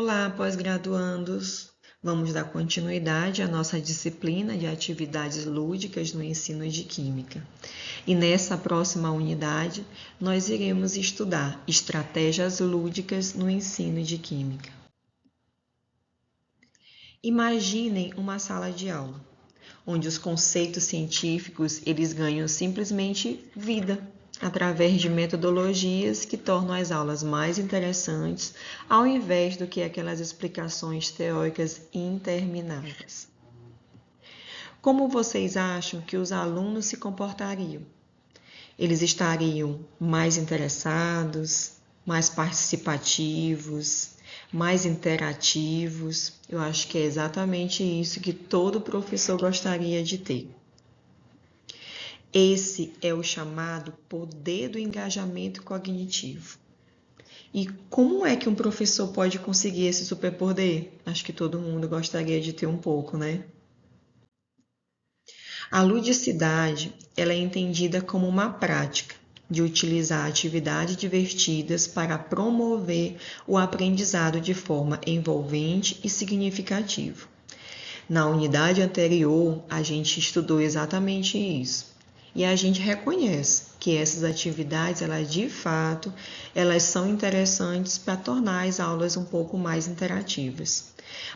Olá, pós-graduandos! Vamos dar continuidade à nossa disciplina de atividades lúdicas no ensino de Química. E nessa próxima unidade, nós iremos estudar estratégias lúdicas no ensino de Química. Imaginem uma sala de aula, onde os conceitos científicos eles ganham simplesmente vida, através de metodologias que tornam as aulas mais interessantes, ao invés do que aquelas explicações teóricas intermináveis. Como vocês acham que os alunos se comportariam? Eles estariam mais interessados, mais participativos, mais interativos? Eu acho que é exatamente isso que todo professor gostaria de ter. Esse é o chamado poder do engajamento cognitivo. E como é que um professor pode conseguir esse superpoder? Acho que todo mundo gostaria de ter um pouco, né? A ludicidade, ela é entendida como uma prática de utilizar atividades divertidas para promover o aprendizado de forma envolvente e significativa. Na unidade anterior, a gente estudou exatamente isso. E a gente reconhece que essas atividades, elas são interessantes para tornar as aulas um pouco mais interativas.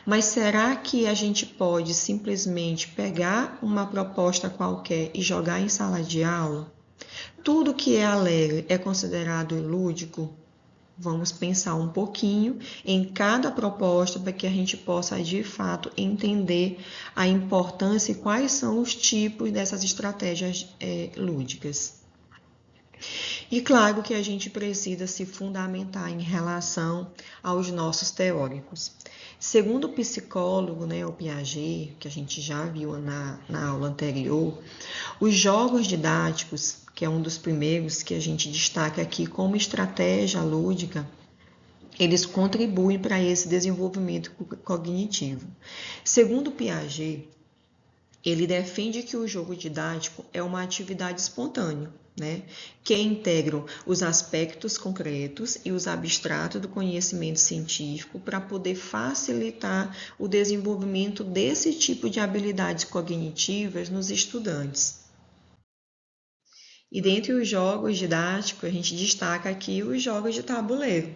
Mas será que a gente pode simplesmente pegar uma proposta qualquer e jogar em sala de aula? Tudo que é alegre é considerado lúdico? Vamos pensar um pouquinho em cada proposta para que a gente possa, de fato, entender a importância e quais são os tipos dessas estratégias lúdicas. E claro que a gente precisa se fundamentar em relação aos nossos teóricos. Segundo o psicólogo, o Piaget, que a gente já viu na aula anterior, os jogos didáticos, que é um dos primeiros que a gente destaca aqui como estratégia lúdica, eles contribuem para esse desenvolvimento cognitivo. Segundo Piaget, ele defende que o jogo didático é uma atividade espontânea, que integram os aspectos concretos e os abstratos do conhecimento científico para poder facilitar o desenvolvimento desse tipo de habilidades cognitivas nos estudantes. E dentre os jogos didáticos, a gente destaca aqui os jogos de tabuleiro,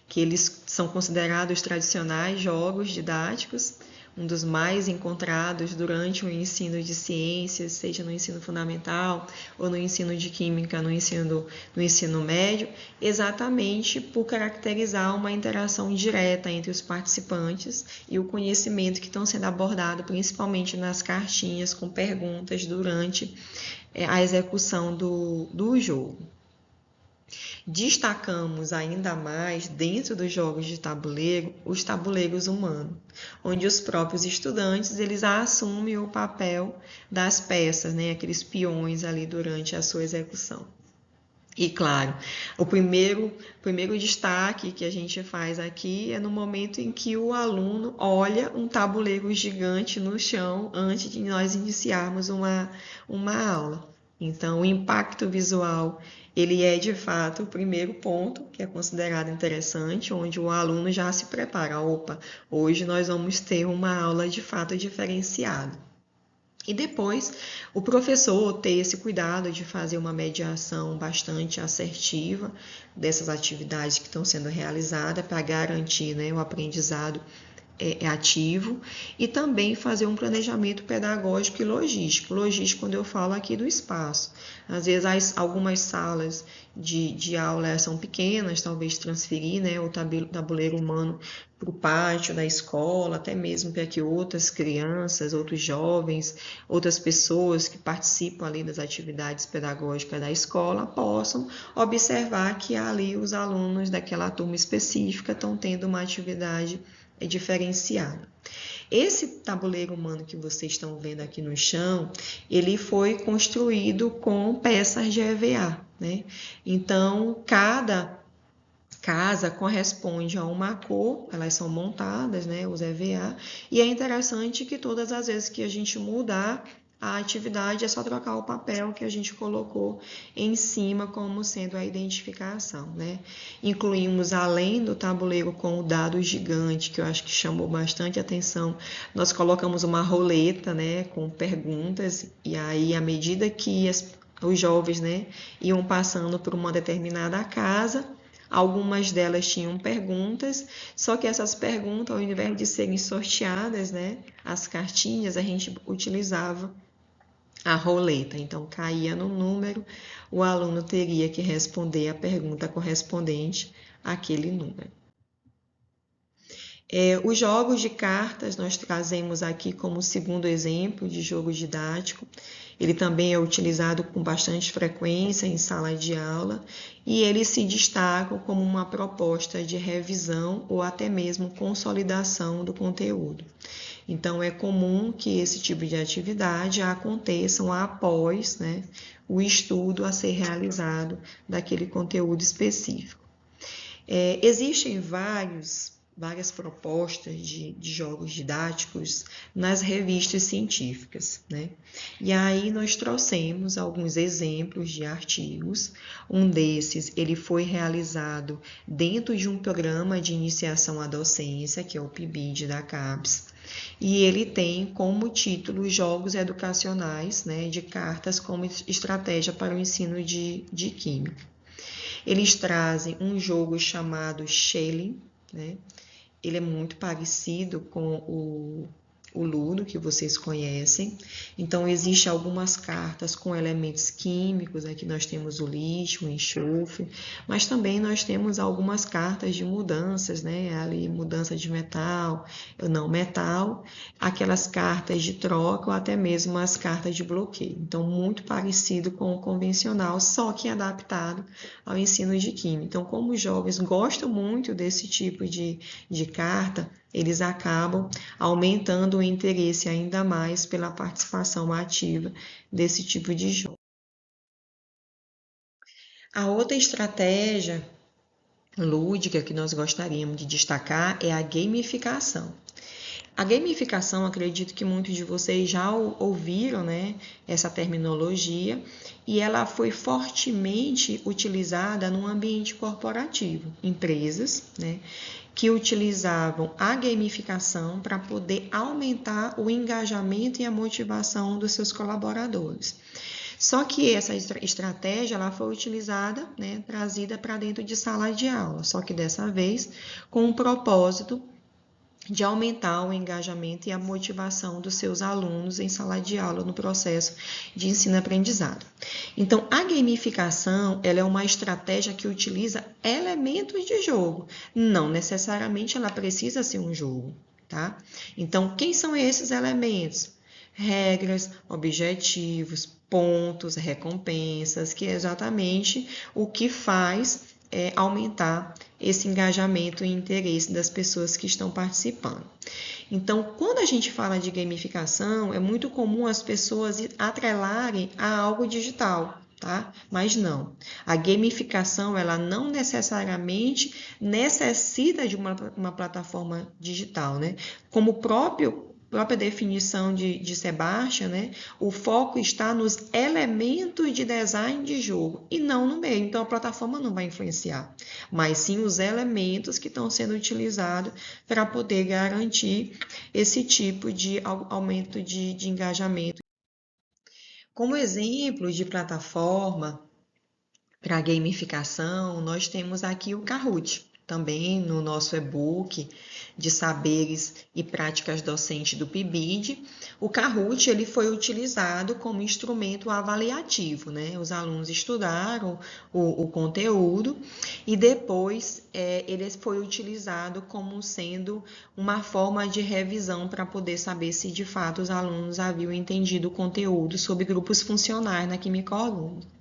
que eles são considerados tradicionais jogos didáticos, um dos mais encontrados durante o ensino de ciências, seja no ensino fundamental ou no ensino de química, no ensino médio, exatamente por caracterizar uma interação direta entre os participantes e o conhecimento que estão sendo abordado principalmente nas cartinhas com perguntas durante a execução do jogo. Destacamos ainda mais, dentro dos jogos de tabuleiro, os tabuleiros humanos, onde os próprios estudantes eles assumem o papel das peças, aqueles peões ali durante a sua execução. E claro, o primeiro destaque que a gente faz aqui é no momento em que o aluno olha um tabuleiro gigante no chão antes de nós iniciarmos uma aula. Então, o impacto visual, ele é de fato o primeiro ponto que é considerado interessante, onde o aluno já se prepara. Opa, hoje nós vamos ter uma aula de fato diferenciada. E depois, o professor ter esse cuidado de fazer uma mediação bastante assertiva dessas atividades que estão sendo realizadas para garantir o aprendizado ativo e também fazer um planejamento pedagógico e logístico. Logístico quando eu falo aqui do espaço. Às vezes algumas salas de aula são pequenas, talvez transferir o tabuleiro humano para o pátio da escola, até mesmo para que outras crianças, outros jovens, outras pessoas que participam ali das atividades pedagógicas da escola possam observar que ali os alunos daquela turma específica estão tendo uma atividade diferenciada. Esse tabuleiro humano que vocês estão vendo aqui no chão, ele foi construído com peças de EVA, Então, cada casa corresponde a uma cor, elas são montadas, os EVA, e é interessante que todas as vezes que a gente mudar a atividade é só trocar o papel que a gente colocou em cima como sendo a identificação, né? Incluímos, além do tabuleiro com o dado gigante, que eu acho que chamou bastante atenção, nós colocamos uma roleta, né, com perguntas, e aí, à medida que os jovens, né, iam passando por uma determinada casa, algumas delas tinham perguntas, só que essas perguntas, ao invés de serem sorteadas, né, as cartinhas, a gente utilizava a roleta. Então, caía no número, o aluno teria que responder a pergunta correspondente àquele número. Os jogos de cartas nós trazemos aqui como segundo exemplo de jogo didático. Ele também é utilizado com bastante frequência em sala de aula e ele se destaca como uma proposta de revisão ou até mesmo consolidação do conteúdo. Então, é comum que esse tipo de atividade aconteçam após, né, o estudo a ser realizado daquele conteúdo específico. Existem várias propostas de jogos didáticos nas revistas científicas, né? E aí nós trouxemos alguns exemplos de artigos. Um desses, ele foi realizado dentro de um programa de iniciação à docência, que é o PIBID da CAPES, e ele tem como título Jogos Educacionais, né, de cartas como estratégia para o ensino de química. Eles trazem um jogo chamado Schelling, né? Ele é muito parecido com o Ludo, que vocês conhecem. Então, existem algumas cartas com elementos químicos. Aqui nós temos o lítio, o enxofre, mas também nós temos algumas cartas de mudanças, né? Ali, mudança de metal, não metal, aquelas cartas de troca ou até mesmo as cartas de bloqueio. Então, muito parecido com o convencional, só que adaptado ao ensino de química. Então, como os jovens gostam muito desse tipo de carta, eles acabam aumentando o interesse ainda mais pela participação ativa desse tipo de jogo. A outra estratégia lúdica que nós gostaríamos de destacar é a gamificação. A gamificação, acredito que muitos de vocês já ouviram, né, essa terminologia, e ela foi fortemente utilizada no ambiente corporativo. Empresas, né, que utilizavam a gamificação para poder aumentar o engajamento e a motivação dos seus colaboradores. Só que essa estratégia ela foi utilizada, né, trazida para dentro de sala de aula, só que dessa vez com o propósito de aumentar o engajamento e a motivação dos seus alunos em sala de aula no processo de ensino-aprendizado. Então, a gamificação ela é uma estratégia que utiliza elementos de jogo. Não necessariamente ela precisa ser um jogo, tá? Então, quem são esses elementos? Regras, objetivos, pontos, recompensas, que é exatamente o que faz aumentar esse engajamento e interesse das pessoas que estão participando. Então, quando a gente fala de gamificação, é muito comum as pessoas atrelarem a algo digital, tá? Mas não. A gamificação, ela não necessariamente necessita de uma plataforma digital, né? Como o própria definição de Sebastian, né? O foco está nos elementos de design de jogo e não no meio. Então, a plataforma não vai influenciar, mas sim os elementos que estão sendo utilizados para poder garantir esse tipo de aumento de engajamento. Como exemplo de plataforma para gamificação, nós temos aqui o Kahoot, também no nosso e-book de saberes e práticas docentes do PIBID. O Kahoot ele foi utilizado como instrumento avaliativo, né? Os alunos estudaram o conteúdo e depois ele foi utilizado como sendo uma forma de revisão para poder saber se de fato os alunos haviam entendido o conteúdo sobre grupos funcionais na química orgânica.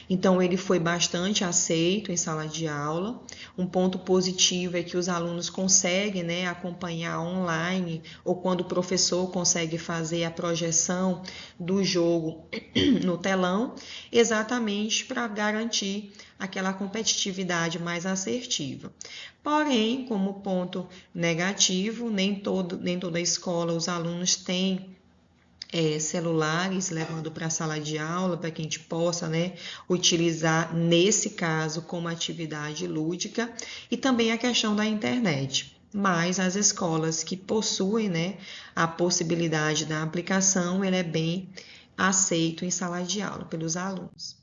Então, ele foi bastante aceito em sala de aula. Um ponto positivo é que os alunos conseguem, né, acompanhar online ou quando o professor consegue fazer a projeção do jogo no telão, exatamente para garantir aquela competitividade mais assertiva. Porém, como ponto negativo, nem toda escola os alunos têm celulares, levando para a sala de aula, para que a gente possa, né, utilizar, nesse caso, como atividade lúdica, e também a questão da internet. Mas as escolas que possuem, né, a possibilidade da aplicação, ele é bem aceito em sala de aula pelos alunos.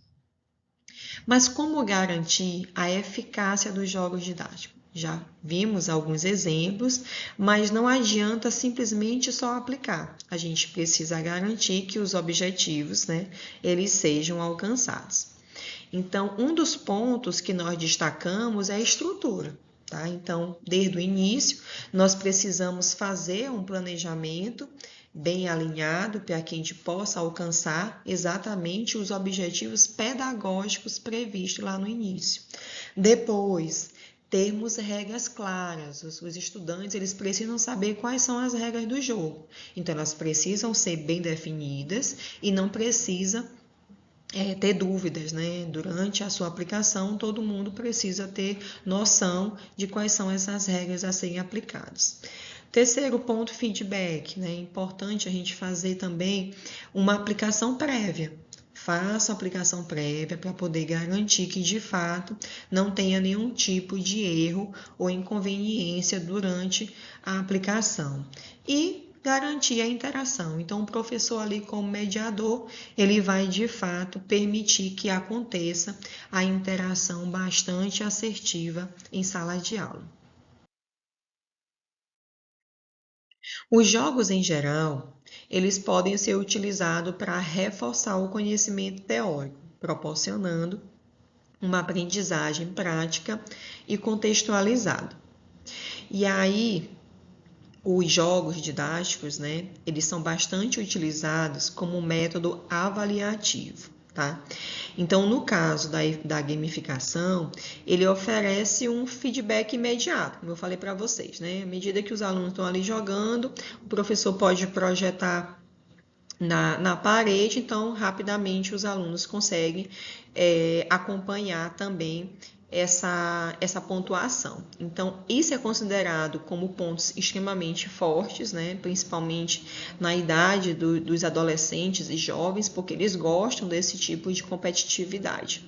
Mas como garantir a eficácia dos jogos didáticos? Já vimos alguns exemplos, mas não adianta simplesmente só aplicar. A gente precisa garantir que os objetivos, né, eles sejam alcançados. Então, um dos pontos que nós destacamos é a estrutura. Tá? Então, desde o início, nós precisamos fazer um planejamento bem alinhado para que a gente possa alcançar exatamente os objetivos pedagógicos previstos lá no início. Depois, termos regras claras. Os estudantes, eles precisam saber quais são as regras do jogo. Então, elas precisam ser bem definidas e não precisa ter dúvidas, né? Durante a sua aplicação, todo mundo precisa ter noção de quais são essas regras a serem aplicadas. Terceiro ponto, feedback, né? É importante a gente fazer também uma aplicação prévia. Faça a aplicação prévia para poder garantir que, de fato, não tenha nenhum tipo de erro ou inconveniência durante a aplicação. E garantir a interação. Então, o professor ali como mediador, ele vai, de fato, permitir que aconteça a interação bastante assertiva em sala de aula. Os jogos, em geral, eles podem ser utilizados para reforçar o conhecimento teórico, proporcionando uma aprendizagem prática e contextualizada. E aí, os jogos didáticos, né, eles são bastante utilizados como método avaliativo, tá? Então, no caso da gamificação, ele oferece um feedback imediato, como eu falei para vocês, né? À medida que os alunos estão ali jogando, o professor pode projetar na parede, então, rapidamente os alunos conseguem acompanhar também essa pontuação. Então, isso é considerado como pontos extremamente fortes, né? Principalmente na idade dos adolescentes e jovens, porque eles gostam desse tipo de competitividade.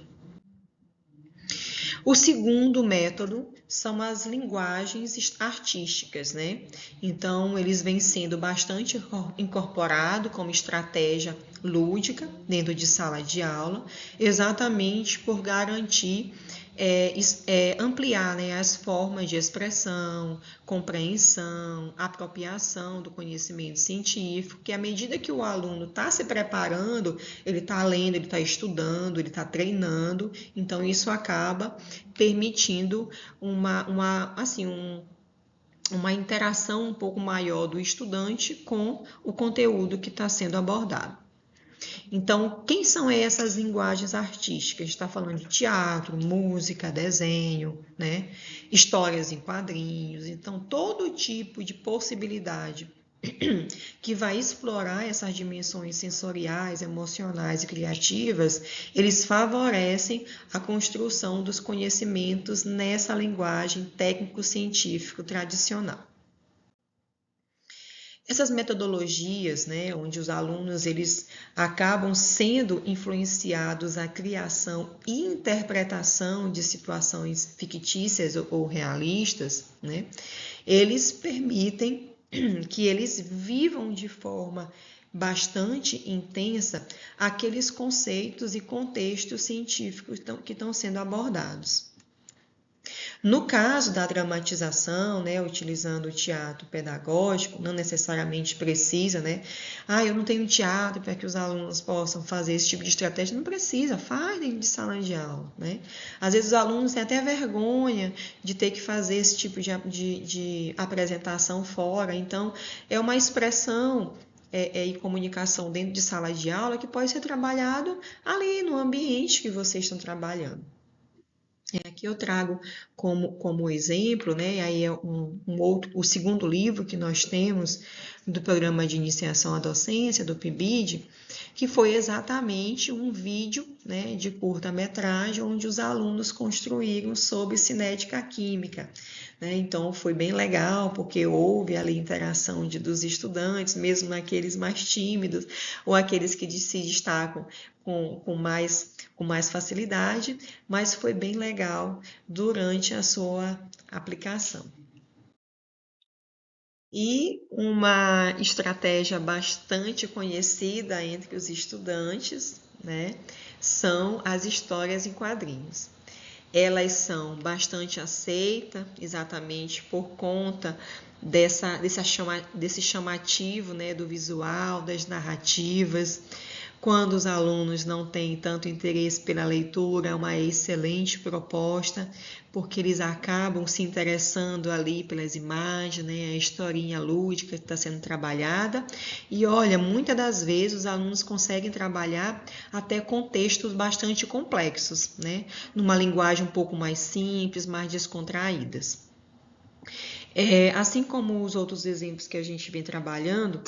O segundo método são as linguagens artísticas, né? Então, eles vêm sendo bastante incorporados como estratégia lúdica dentro de sala de aula, exatamente por garantir ampliar, né, as formas de expressão, compreensão, apropriação do conhecimento científico, que à medida que o aluno está se preparando, ele está lendo, ele está estudando, ele está treinando, então isso acaba permitindo uma interação um pouco maior do estudante com o conteúdo que está sendo abordado. Então, quem são essas linguagens artísticas? A gente está falando de teatro, música, desenho, né? Histórias em quadrinhos. Então, todo tipo de possibilidade que vai explorar essas dimensões sensoriais, emocionais e criativas, eles favorecem a construção dos conhecimentos nessa linguagem técnico-científico tradicional. Essas metodologias, né, onde os alunos eles acabam sendo influenciados à criação e interpretação de situações fictícias ou realistas, né, eles permitem que eles vivam de forma bastante intensa aqueles conceitos e contextos científicos que estão sendo abordados. No caso da dramatização, né, utilizando o teatro pedagógico, não necessariamente precisa, né? Eu não tenho teatro para que os alunos possam fazer esse tipo de estratégia. Não precisa, faz dentro de sala de aula, né? Às vezes os alunos têm até vergonha de ter que fazer esse tipo de apresentação fora. Então, é uma expressão e comunicação dentro de sala de aula que pode ser trabalhado ali no ambiente que vocês estão trabalhando. Aqui eu trago como exemplo, né? Aí é o segundo livro que nós temos do Programa de Iniciação à Docência, do PIBID, que foi exatamente um vídeo, né, de curta-metragem, onde os alunos construíram sobre cinética química. né? Então foi bem legal, porque houve ali interação dos estudantes, mesmo naqueles mais tímidos, ou aqueles que se destacam com mais facilidade, mas foi bem legal durante a sua aplicação. E uma estratégia bastante conhecida entre os estudantes, né, são as histórias em quadrinhos. Elas são bastante aceitas, exatamente por conta desse chamativo, né, do visual, das narrativas. Quando os alunos não têm tanto interesse pela leitura, é uma excelente proposta, porque eles acabam se interessando ali pelas imagens, né, a historinha lúdica que está sendo trabalhada. E olha, muitas das vezes os alunos conseguem trabalhar até contextos bastante complexos, né, numa linguagem um pouco mais simples, mais descontraídas. Assim como os outros exemplos que a gente vem trabalhando,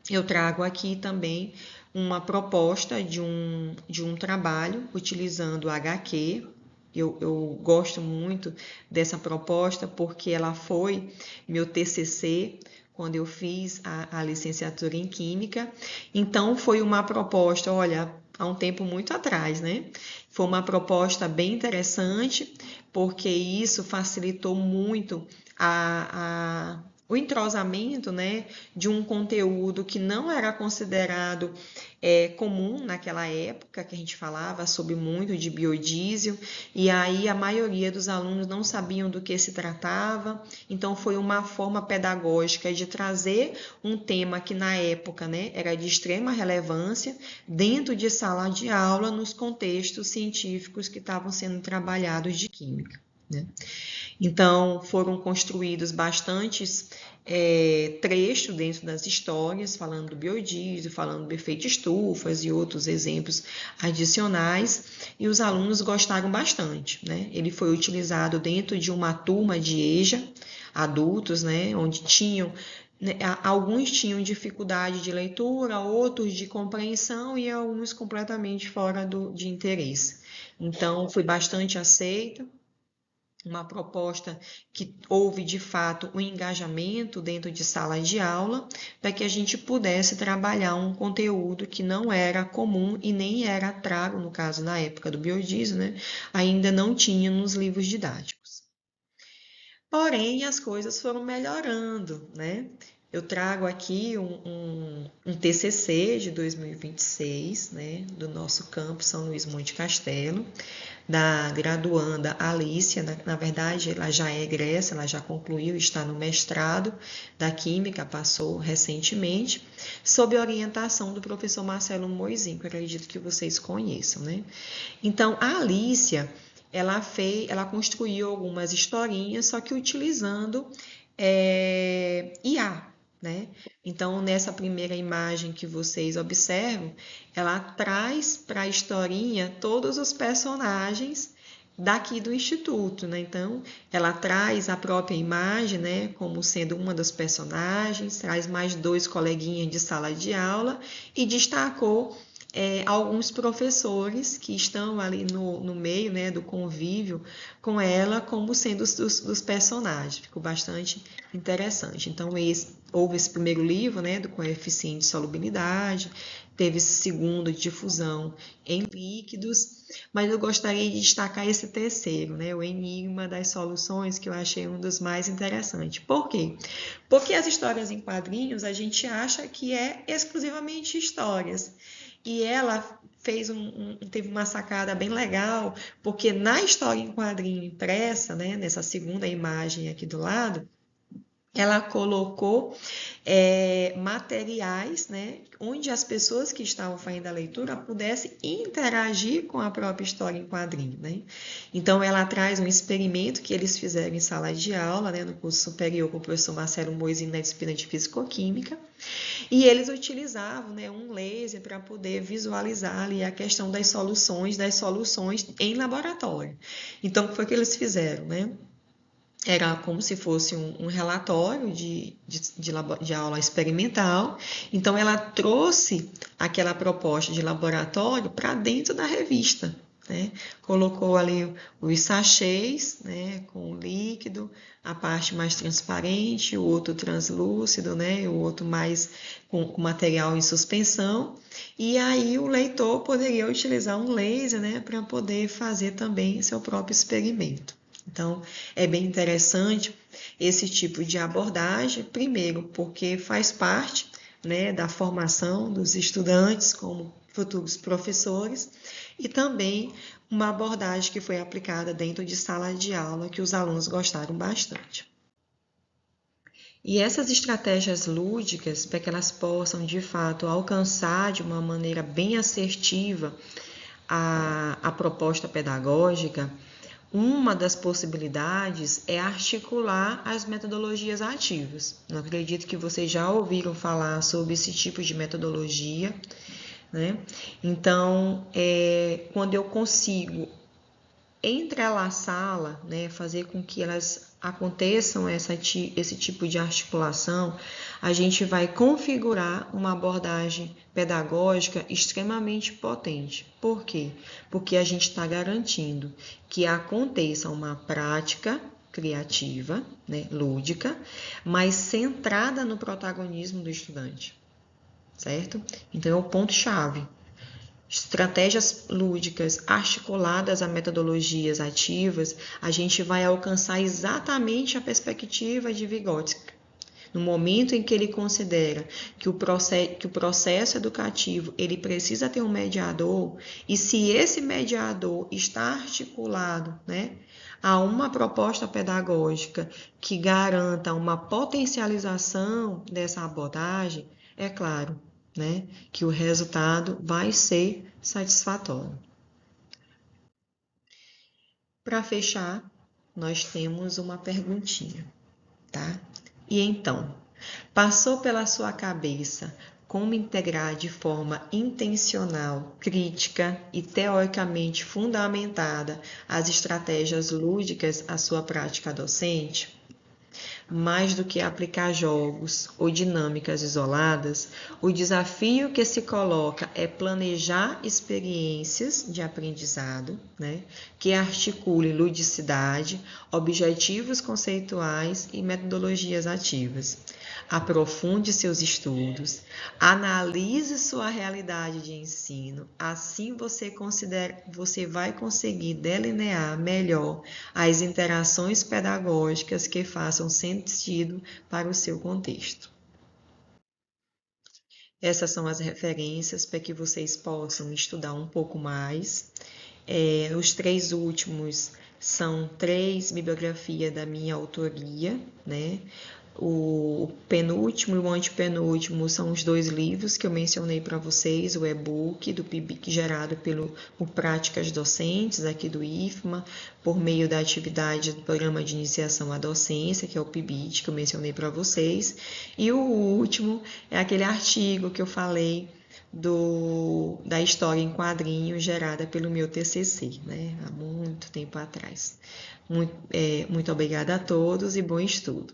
eu trago aqui também uma proposta de um trabalho utilizando o HQ. Eu gosto muito dessa proposta porque ela foi meu TCC quando eu fiz a licenciatura em Química. Então, foi uma proposta, olha, há um tempo muito atrás, né? Foi uma proposta bem interessante, porque isso facilitou muito o entrosamento, né, de um conteúdo que não era considerado comum naquela época, que a gente falava sobre muito de biodiesel, e aí a maioria dos alunos não sabiam do que se tratava, então foi uma forma pedagógica de trazer um tema que na época, né, era de extrema relevância dentro de sala de aula nos contextos científicos que estavam sendo trabalhados de química, né? Então, foram construídos bastantes trechos dentro das histórias, falando do biodiesel, falando do efeito estufas e outros exemplos adicionais, e os alunos gostaram bastante, né? Ele foi utilizado dentro de uma turma de EJA, adultos, né? Onde alguns tinham dificuldade de leitura, outros de compreensão e alguns completamente fora de interesse. Então, foi bastante aceito. Uma proposta que houve de fato um engajamento dentro de sala de aula para que a gente pudesse trabalhar um conteúdo que não era comum e nem era trago, no caso na época do biodiesel, né? Ainda não tinha nos livros didáticos. Porém, as coisas foram melhorando, né? Eu trago aqui um TCC de 2026, né, do nosso campus São Luís Monte Castelo, da graduanda Alicia, na verdade ela já é egressa, ela já concluiu, está no mestrado da Química, passou recentemente, sob orientação do professor Marcelo Moizinho, que eu acredito que vocês conheçam, né? Então, a Alicia, ela construiu algumas historinhas, só que utilizando IA, né? Então, nessa primeira imagem que vocês observam, ela traz para a historinha todos os personagens daqui do Instituto, né? Então, ela traz a própria imagem, né, como sendo uma das personagens, traz mais 2 coleguinhas de sala de aula e destacou alguns professores que estão ali no meio, né, do convívio com ela, como sendo dos personagens. Ficou bastante interessante. Então, houve esse primeiro livro, né, do coeficiente de solubilidade, teve esse segundo de difusão em líquidos, mas eu gostaria de destacar esse terceiro, né, o enigma das soluções, que eu achei um dos mais interessantes. Por quê? Porque as histórias em quadrinhos a gente acha que é exclusivamente histórias. E ela teve uma sacada bem legal, porque na história em quadrinho impressa, né, nessa segunda imagem aqui do lado, ela colocou materiais, né, onde as pessoas que estavam fazendo a leitura pudessem interagir com a própria história em quadrinho, né? Então, ela traz um experimento que eles fizeram em sala de aula, né, no curso superior com o professor Marcelo Moizinho, na disciplina de Fisicoquímica, e eles utilizavam, né, um laser para poder visualizar ali a questão das soluções em laboratório. Então, o que foi que eles fizeram, né? Era como se fosse um relatório de aula experimental. Então, ela trouxe aquela proposta de laboratório para dentro da revista. né? Colocou ali os sachês, né, com o líquido, a parte mais transparente, o outro translúcido, né, o outro mais com material em suspensão. E aí o leitor poderia utilizar um laser, né, para poder fazer também seu próprio experimento. Então, é bem interessante esse tipo de abordagem, primeiro, porque faz parte, né, da formação dos estudantes como futuros professores, e também uma abordagem que foi aplicada dentro de sala de aula, que os alunos gostaram bastante. E essas estratégias lúdicas, para que elas possam, de fato, alcançar de uma maneira bem assertiva a proposta pedagógica, uma das possibilidades é articular as metodologias ativas. Eu acredito que vocês já ouviram falar sobre esse tipo de metodologia, né? Então, quando eu consigo entrelaçá-la, né, fazer com que elas aconteçam esse tipo de articulação, a gente vai configurar uma abordagem pedagógica extremamente potente. Por quê? Porque a gente está garantindo que aconteça uma prática criativa, né, lúdica, mas centrada no protagonismo do estudante, certo? Então, é o ponto-chave. Estratégias lúdicas articuladas a metodologias ativas, a gente vai alcançar exatamente a perspectiva de Vygotsky. No momento em que ele considera que o processo educativo ele precisa ter um mediador, e se esse mediador está articulado, né, a uma proposta pedagógica que garanta uma potencialização dessa abordagem, é claro, né, que o resultado vai ser satisfatório. Para fechar, nós temos uma perguntinha, tá? E então, passou pela sua cabeça como integrar de forma intencional, crítica e teoricamente fundamentada as estratégias lúdicas à sua prática docente? Mais do que aplicar jogos ou dinâmicas isoladas, o desafio que se coloca é planejar experiências de aprendizado, né, que articulem ludicidade, objetivos conceituais e metodologias ativas. Aprofunde seus estudos, analise sua realidade de ensino, assim você vai conseguir delinear melhor as interações pedagógicas que façam sentido para o seu contexto. Essas são as referências para que vocês possam estudar um pouco mais. Os 3 últimos são 3 bibliografias da minha autoria, né? O penúltimo e o antepenúltimo são os 2 livros que eu mencionei para vocês, o e-book do PIBIC gerado por Práticas Docentes aqui do IFMA, por meio da atividade do Programa de Iniciação à Docência, que é o PIBIT, que eu mencionei para vocês. E o último é aquele artigo que eu falei da história em quadrinhos gerada pelo meu TCC, né, há muito tempo atrás. Muito obrigada a todos e bom estudo.